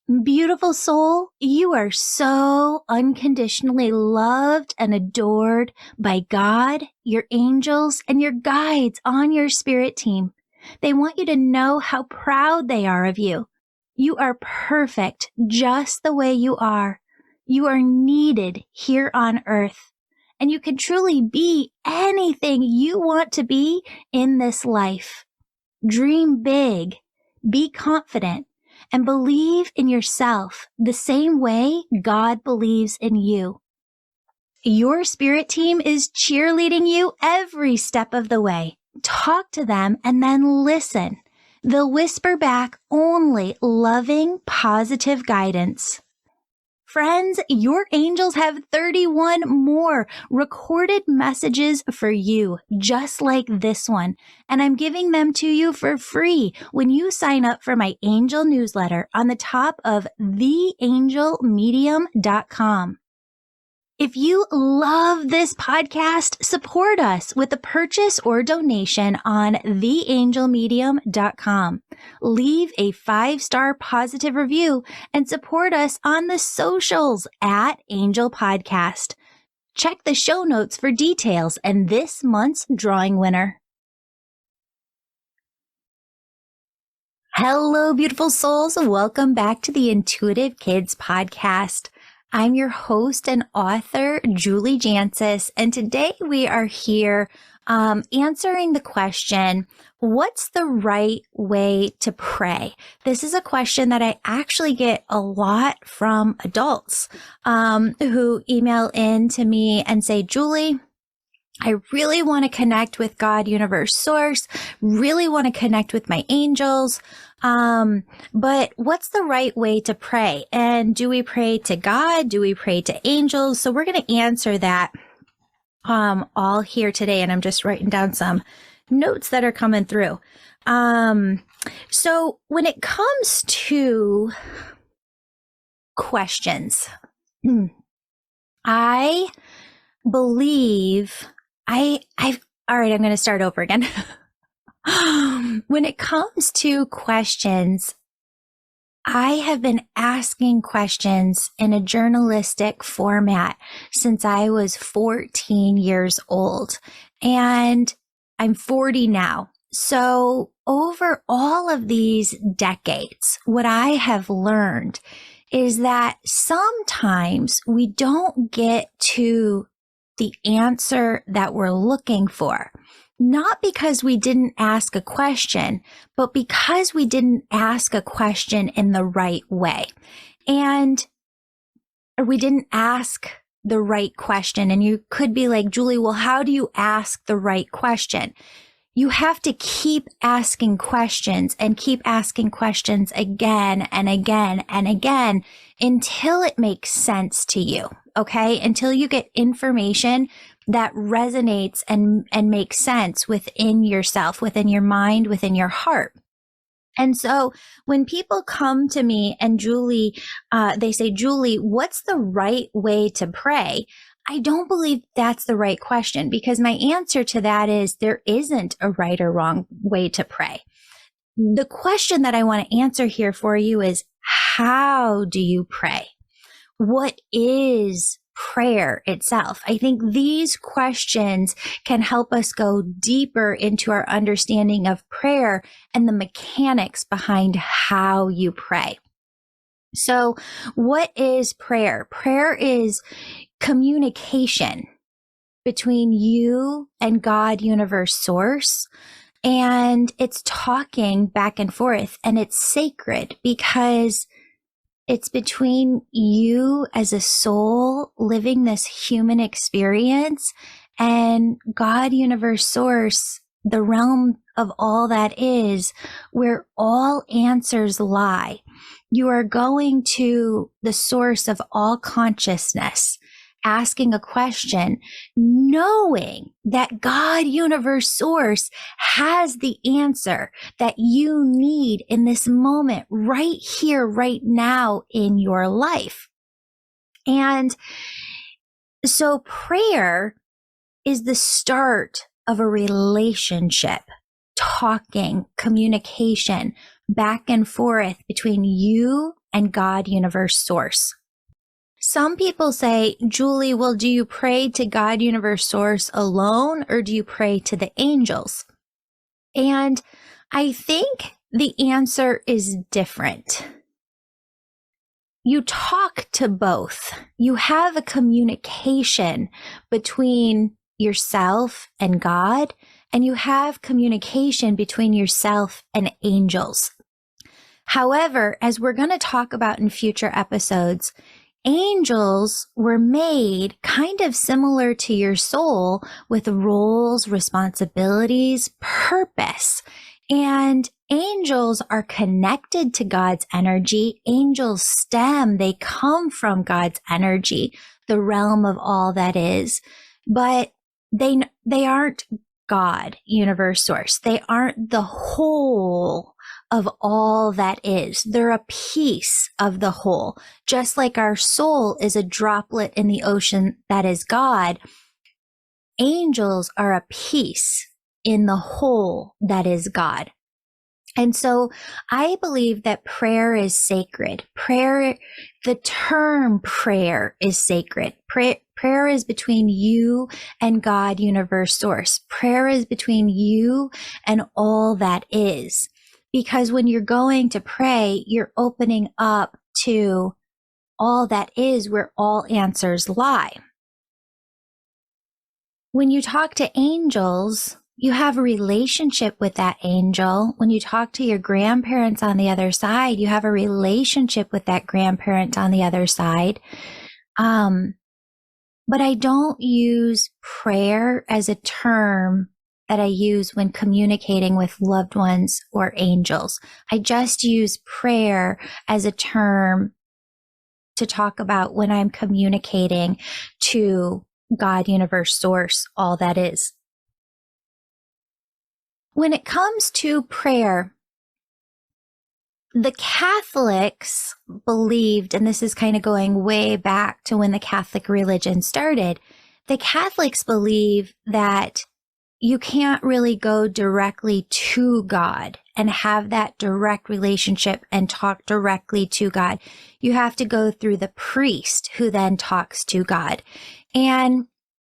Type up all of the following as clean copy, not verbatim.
Beautiful soul, you are so unconditionally loved and adored by God, your angels, and your guides on your spirit team. They want you to know how proud they are of you. You are perfect just the way you are. You are needed here on earth, and you can truly be anything you want to be in this life. Dream big, be confident, and believe in yourself the same way God believes in you. Your spirit team is cheerleading you every step of the way. Talk to them and then listen. They'll whisper back only loving, positive guidance. Friends, your angels have 31 more recorded messages for you, just like this one. And I'm giving them to you for free when you sign up for my angel newsletter on the top of theangelmedium.com. If you love this podcast, support us with a purchase or donation on theangelmedium.com. Leave a 5-star positive review and support us on the socials at Angel Podcast. Check the show notes for details and this month's drawing winner. Hello, beautiful souls. Welcome back to the Intuitive Kids Podcast. I'm your host and author, Julie Jancis, and today we are here answering the question, what's the right way to pray? This is a question that I actually get a lot from adults who email in to me and say, Julie, I really want to connect with God, Universe, Source, really want to connect with my angels. But what's the right way to pray? And do we pray to God? Do we pray to angels? So we're going to answer that, all here today. And I'm just writing down some notes that are coming through. So when it comes to questions, I believe all right, I'm going to start over again. When it comes to questions, I have been asking questions in a journalistic format since I was 14 years old, and I'm 40 now. So over all of these decades, what I have learned is that sometimes we don't get to the answer that we're looking for. Not because we didn't ask a question, but because we didn't ask a question in the right way. And we didn't ask the right question. And you could be like, Julie, well, how do you ask the right question? You have to keep asking questions and keep asking questions again and again and again until it makes sense to you. Okay? Until you get information that resonates and makes sense within yourself, within your mind, within your heart. And so when people come to me and Julie, they say, Julie, what's the right way to pray? I don't believe that's the right question, because my answer to that is there isn't a right or wrong way to pray. The question that I want to answer here for you is, how do you pray? What is prayer itself? I think these questions can help us go deeper into our understanding of prayer and the mechanics behind how you pray. So what is prayer? Prayer is communication between you and God, Universe, Source. And it's talking back and forth, and it's sacred because it's between you as a soul living this human experience and God, Universe, Source, the realm of all that is, where all answers lie. You are going to the source of all consciousness, asking a question, knowing that God, Universe, Source has the answer that you need in this moment, right here, right now in your life. And so prayer is the start of a relationship, talking, communication, back and forth between you and God, universe, source. Some people say, Julie, well, do you pray to God, universe, source alone, or do you pray to the angels? And I think the answer is different. You talk to both. You have a communication between yourself and God, and you have communication between yourself and angels. However, as we're going to talk about in future episodes, angels were made kind of similar to your soul with roles, responsibilities, purpose. And angels are connected to God's energy. Angels stem, they come from God's energy, the realm of all that is. But they aren't God, universe, source. They aren't the whole of all that is. They're a piece of the whole. Just like our soul is a droplet in the ocean that is God, angels are a piece in the whole that is God. And so I believe that prayer is sacred. Prayer, the term prayer is sacred. Prayer is between you and God, universe, source. Prayer is between you and all that is. Because when you're going to pray, you're opening up to all that is, where all answers lie. When you talk to angels, you have a relationship with that angel. When you talk to your grandparents on the other side, you have a relationship with that grandparent on the other side. But I don't use prayer as a term that I use when communicating with loved ones or angels. I just use prayer as a term to talk about when I'm communicating to God, universe, source, all that is. When it comes to prayer, the Catholics believed, and this is kind of going way back to when the Catholic religion started, the Catholics believe that you can't really go directly to God and have that direct relationship and talk directly to God. You have to go through the priest who then talks to God. And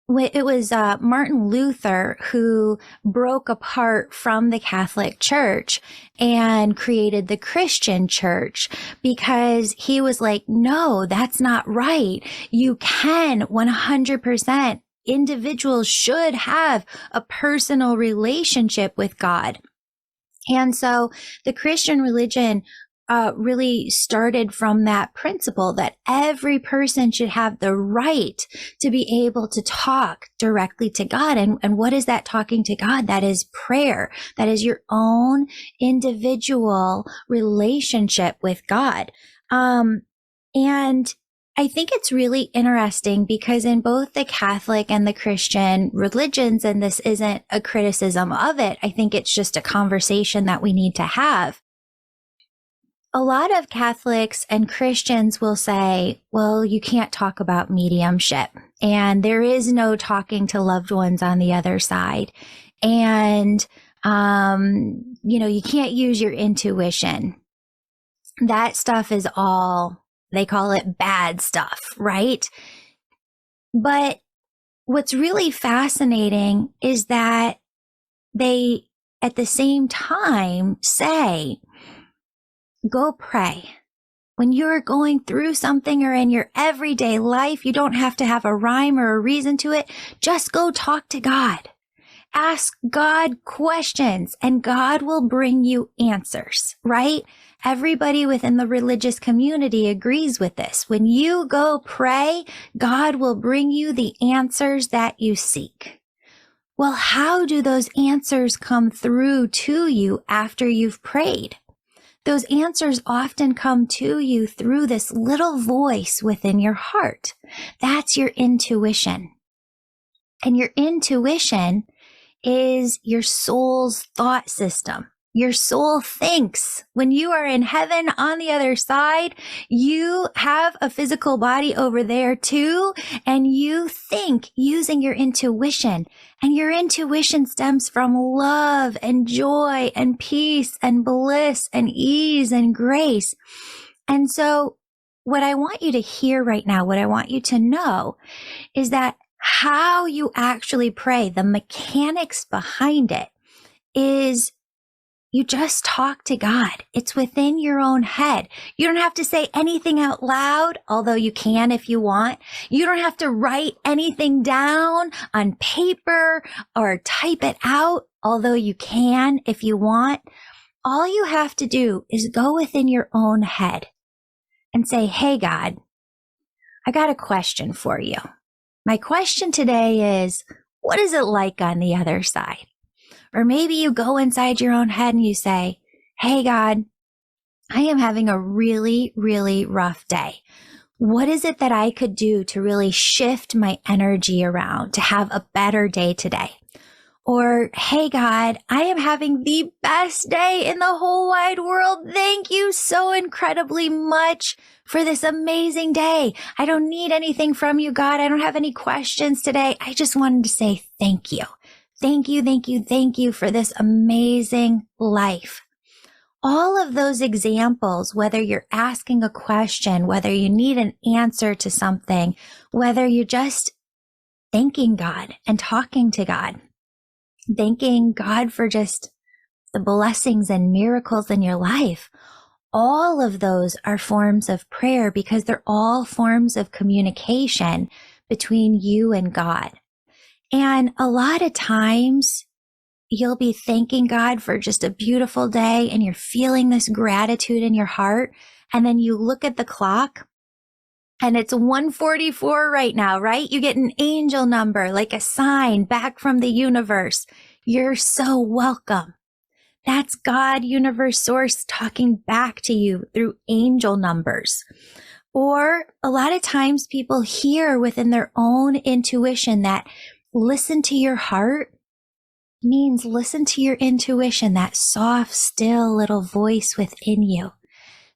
it was Martin Luther who broke apart from the Catholic Church and created the Christian Church, because he was like, no, that's not right. You can 100%. Individuals should have a personal relationship with God. And so the Christian religion really started from that principle that every person should have the right to be able to talk directly to God. And what is that talking to God? That is prayer. That is your own individual relationship with God. And I think it's really interesting because in both the Catholic and the Christian religions, and this isn't a criticism of it, I think it's just a conversation that we need to have. A lot of Catholics and Christians will say, well, you can't talk about mediumship, and there is no talking to loved ones on the other side. And, you can't use your intuition. That stuff is all, they call it bad stuff, right? But what's really fascinating is that they, at the same time, say, go pray. When you're going through something or in your everyday life, you don't have to have a rhyme or a reason to it. Just go talk to God. Ask God questions and God will bring you answers, right? Everybody within the religious community agrees with this. When you go pray, God will bring you the answers that you seek. Well, how do those answers come through to you after you've prayed? Those answers often come to you through this little voice within your heart. That's your intuition. And your intuition is your soul's thought system. Your soul thinks. When you are in heaven on the other side, you have a physical body over there too, and you think using your intuition. And your intuition stems from love and joy and peace and bliss and ease and grace. And so what I want you to hear right now, what I want you to know is that how you actually pray, the mechanics behind it is you just talk to God. It's within your own head. You don't have to say anything out loud, although you can if you want. You don't have to write anything down on paper or type it out, although you can if you want. All you have to do is go within your own head and say, hey, God, I got a question for you. My question today is, what is it like on the other side? Or maybe you go inside your own head and you say, hey, God, I am having a really, really rough day. What is it that I could do to really shift my energy around to have a better day today? Or, hey, God, I am having the best day in the whole wide world. Thank you so incredibly much for this amazing day. I don't need anything from you, God. I don't have any questions today. I just wanted to say thank you. Thank you, thank you, thank you for this amazing life. All of those examples, whether you're asking a question, whether you need an answer to something, whether you're just thanking God and talking to God, thanking God for just the blessings and miracles in your life, all of those are forms of prayer because they're all forms of communication between you and God. And a lot of times you'll be thanking God for just a beautiful day and you're feeling this gratitude in your heart. And then you look at the clock and it's 1:44 right now, right? You get an angel number, like a sign back from the universe. You're so welcome. That's God, universe, source talking back to you through angel numbers. Or a lot of times people hear within their own intuition that listen to your heart means listen to your intuition, that soft, still little voice within you.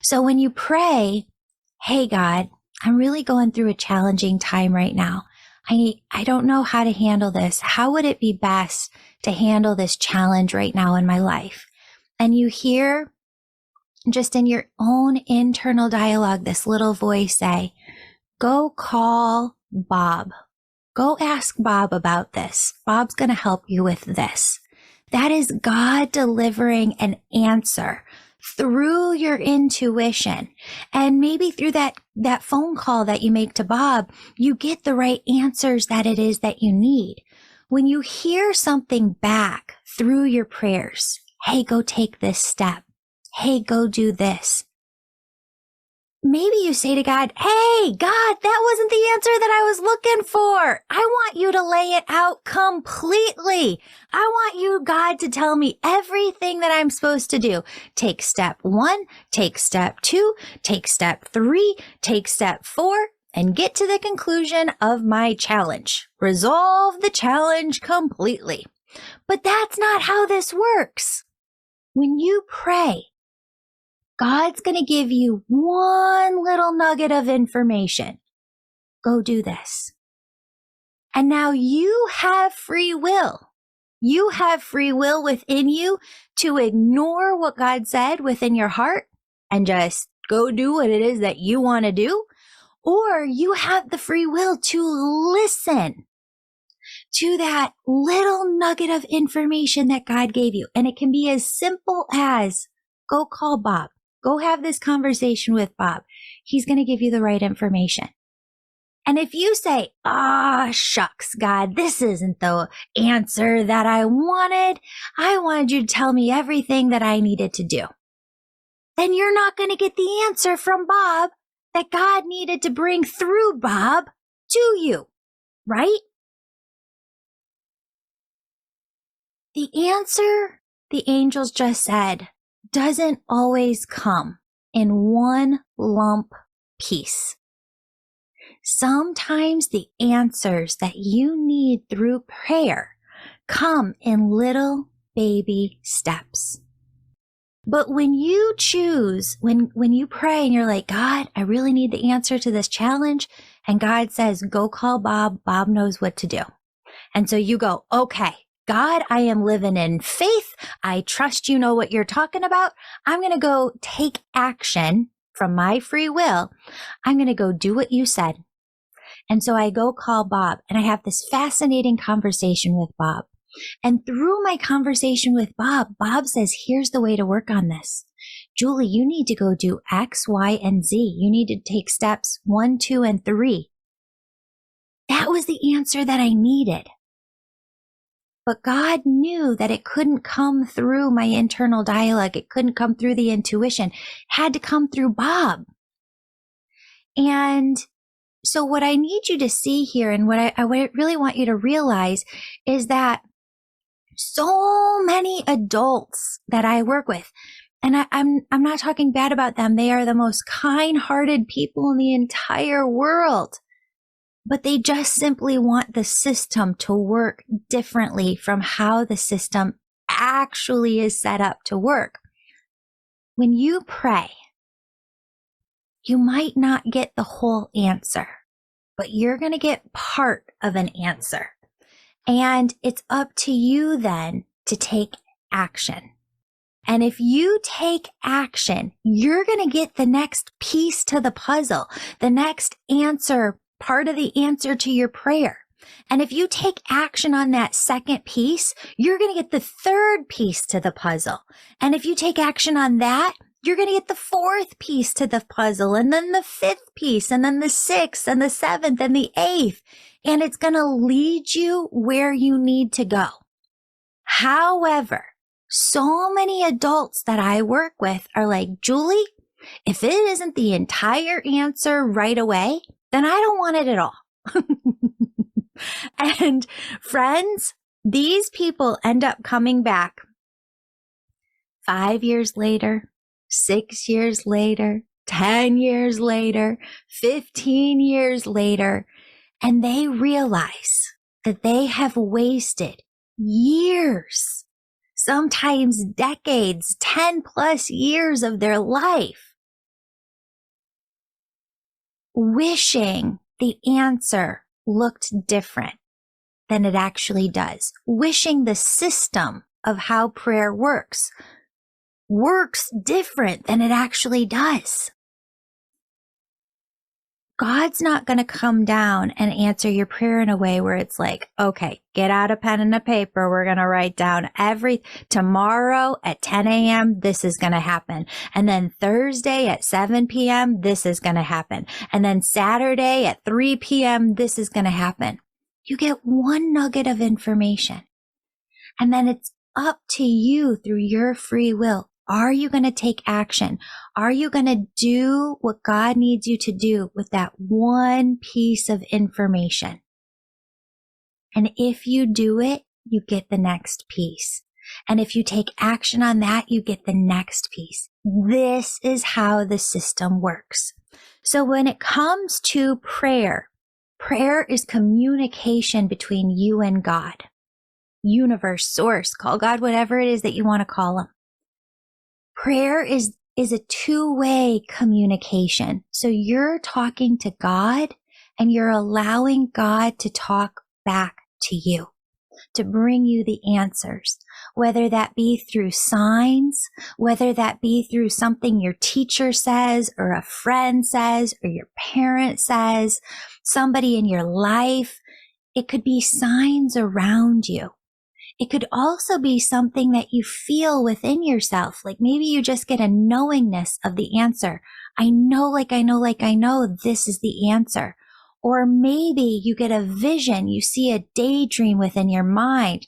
So when you pray, hey, God, I'm really going through a challenging time right now. I don't know how to handle this. How would it be best to handle this challenge right now in my life? And you hear just in your own internal dialogue, this little voice say, go call Bob. Go ask Bob about this. Bob's going to help you with this. That is God delivering an answer through your intuition. And maybe through that phone call that you make to Bob, you get the right answers that it is that you need. When you hear something back through your prayers, hey, go take this step. Hey, go do this. Maybe you say to God, hey, God, that wasn't the answer that I was looking for. I want you to lay it out completely. I want you, God, to tell me everything that I'm supposed to do. Take step 1, take step 2, take step 3, take step 4, and get to the conclusion of my challenge. Resolve the challenge completely. But that's not how this works. When you pray, God's going to give you one little nugget of information. Go do this. And now you have free will. You have free will within you to ignore what God said within your heart and just go do what it is that you want to do. Or you have the free will to listen to that little nugget of information that God gave you. And it can be as simple as go call Bob. Go have this conversation with Bob. He's going to give you the right information. And if you say, shucks, God, this isn't the answer that I wanted. I wanted you to tell me everything that I needed to do. Then you're not going to get the answer from Bob that God needed to bring through Bob to you, right? The answer, the angels just said, doesn't always come in one lump piece. Sometimes the answers that you need through prayer come in little baby steps. But when you choose, when you pray and you're like, God, I really need the answer to this challenge, and God says, go call Bob, Bob knows what to do. And so you go, okay, God, I am living in faith. I trust you know what you're talking about. I'm going to go take action from my free will. I'm going to go do what you said. And so I go call Bob and I have this fascinating conversation with Bob. And through my conversation with Bob, Bob says, here's the way to work on this. Julie, you need to go do X, Y, and Z. You need to take steps 1, 2, and 3. That was the answer that I needed. But God knew that it couldn't come through my internal dialogue. It couldn't come through the intuition. It had to come through Bob. And so what I need you to see here and what I really want you to realize is that so many adults that I work with, and I'm not talking bad about them. They are the most kind-hearted people in the entire world, but they just simply want the system to work differently from how the system actually is set up to work. When you pray, you might not get the whole answer, but you're going to get part of an answer. And it's up to you then to take action. And if you take action, you're going to get the next piece to the puzzle, the next answer, part of the answer to your prayer. And if you take action on that second piece, you're going to get the third piece to the puzzle. And if you take action on that, you're going to get the fourth piece to the puzzle, and then the fifth piece, and then the sixth, and the seventh, and the eighth. And it's going to lead you where you need to go. However, so many adults that I work with are like, Julie, if it isn't the entire answer right away, then I don't want it at all. And friends, these people end up coming back 5 years later, 6 years later, 10 years later, 15 years later, and they realize that they have wasted years, sometimes decades, 10 plus years of their life, wishing the answer looked different than it actually does, wishing the system of how prayer works different than it actually does. God's not going to come down and answer your prayer in a way where it's like, okay, get out a pen and a paper. We're going to write down tomorrow at 10 a.m. This is going to happen. And then Thursday at 7 p.m. This is going to happen. And then Saturday at 3 p.m. This is going to happen. You get one nugget of information. And then it's up to you through your free will. Are you going to take action? Are you going to do what God needs you to do with that one piece of information? And if you do it, you get the next piece. And if you take action on that, you get the next piece. This is how the system works. So when it comes to prayer, prayer is communication between you and God. Universe, source, call God whatever it is that you want to call him. Prayer is a two-way communication. So you're talking to God and you're allowing God to talk back to you, to bring you the answers, whether that be through signs, whether that be through something your teacher says or a friend says or your parent says, somebody in your life. It could be signs around you. It could also be something that you feel within yourself. Like maybe you just get a knowingness of the answer. I know, this is the answer. Or maybe you get a vision. You see a daydream within your mind.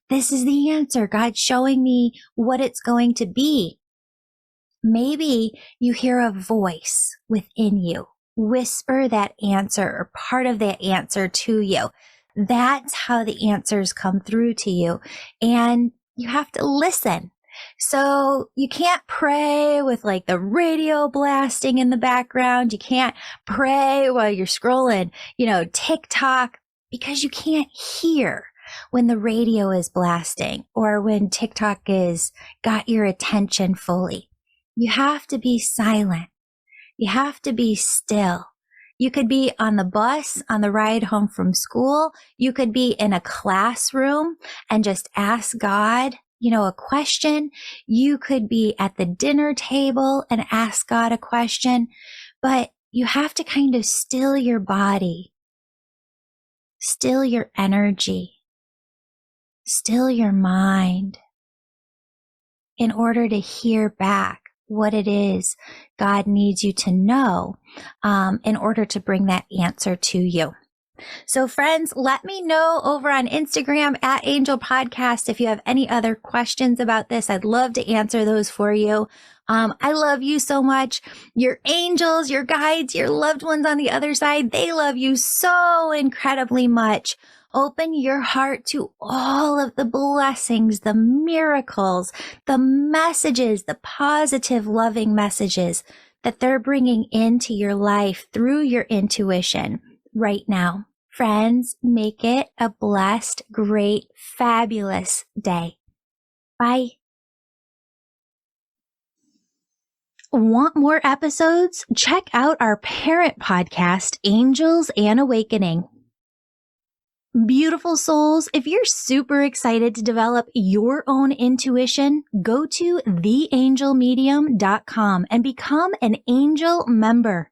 This is the answer. God's showing me what it's going to be. Maybe you hear a voice within you whisper that answer or part of that answer to you. That's how the answers come through to you. And you have to listen. So you can't pray with like the radio blasting in the background. You can't pray while you're scrolling, TikTok, because you can't hear when the radio is blasting or when TikTok is got your attention fully. You have to be silent. You have to be still. You could be on the bus on the ride home from school. You could be in a classroom and just ask God, a question. You could be at the dinner table and ask God a question, but you have to kind of still your body, still your energy, still your mind in order to hear back what it is God needs you to know in order to bring that answer to you. So friends, let me know over on Instagram at Angel Podcast if you have any other questions about this. I'd love to answer those for you. I love you so much. Your angels, your guides, your loved ones on the other side, they love you so incredibly much. Open your heart to all of the blessings, the miracles, the messages, the positive, loving messages that they're bringing into your life through your intuition right now. Friends, make it a blessed, great, fabulous day. Bye. Want more episodes? Check out our parent podcast, Angels and Awakening. Beautiful souls, if you're super excited to develop your own intuition, go to theangelmedium.com and become an angel member.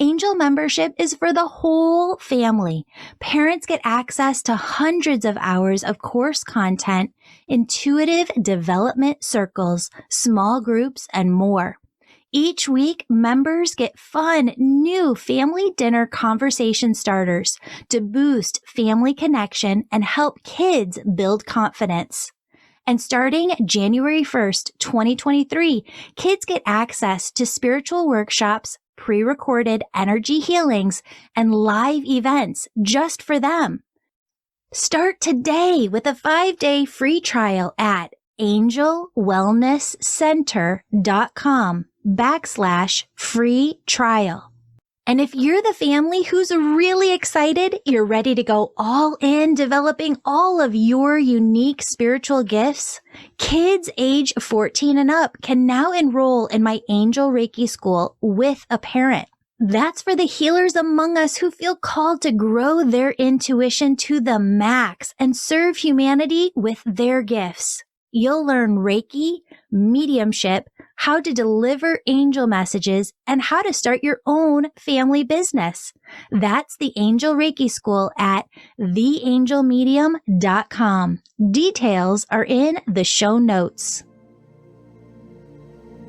Angel membership is for the whole family. Parents get access to hundreds of hours of course content, intuitive development circles, small groups, and more. Each week, members get fun, new family dinner conversation starters to boost family connection and help kids build confidence. And starting January 1st, 2023, kids get access to spiritual workshops, pre-recorded energy healings, and live events just for them. Start today with a 5-day free trial at angelwellnesscenter.com/free trial. And if you're the family who's really excited, you're ready to go all in developing all of your unique spiritual gifts, kids age 14 and up can now enroll in my Angel Reiki School with a parent. That's for the healers among us who feel called to grow their intuition to the max and serve humanity with their gifts. You'll learn Reiki, mediumship, how to deliver angel messages, and how to start your own family business. That's the Angel Reiki School at theangelmedium.com. Details are in the show notes.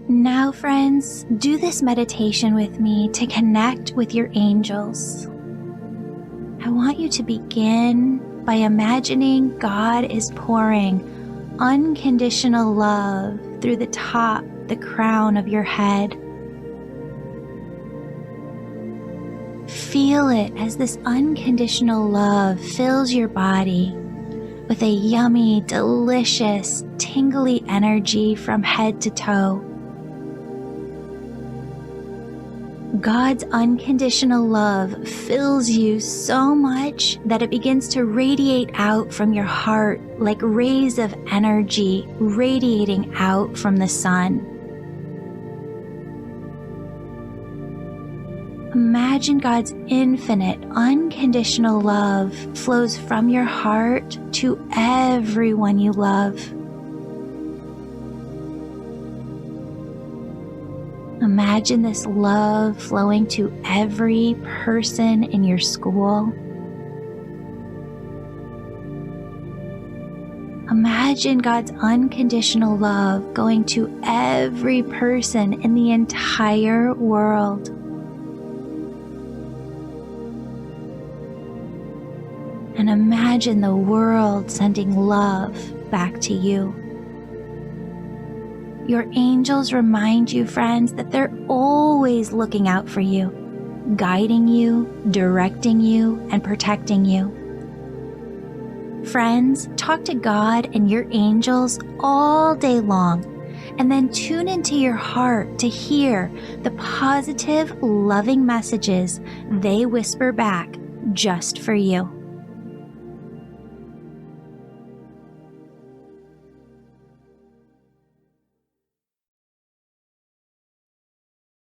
Now, friends, do this meditation with me to connect with your angels. I want you to begin by imagining God is pouring unconditional love through the top, the crown of your head. Feel it as this unconditional love fills your body with a yummy, delicious, tingly energy from head to toe. God's unconditional love fills you so much that it begins to radiate out from your heart like rays of energy radiating out from the sun. Imagine God's infinite, unconditional love flows from your heart to everyone you love. Imagine this love flowing to every person in your school. Imagine God's unconditional love going to every person in the entire world. And imagine the world sending love back to you. Your angels remind you, friends, that they're always looking out for you, guiding you, directing you, and protecting you. Friends, talk to God and your angels all day long, and then tune into your heart to hear the positive, loving messages they whisper back just for you.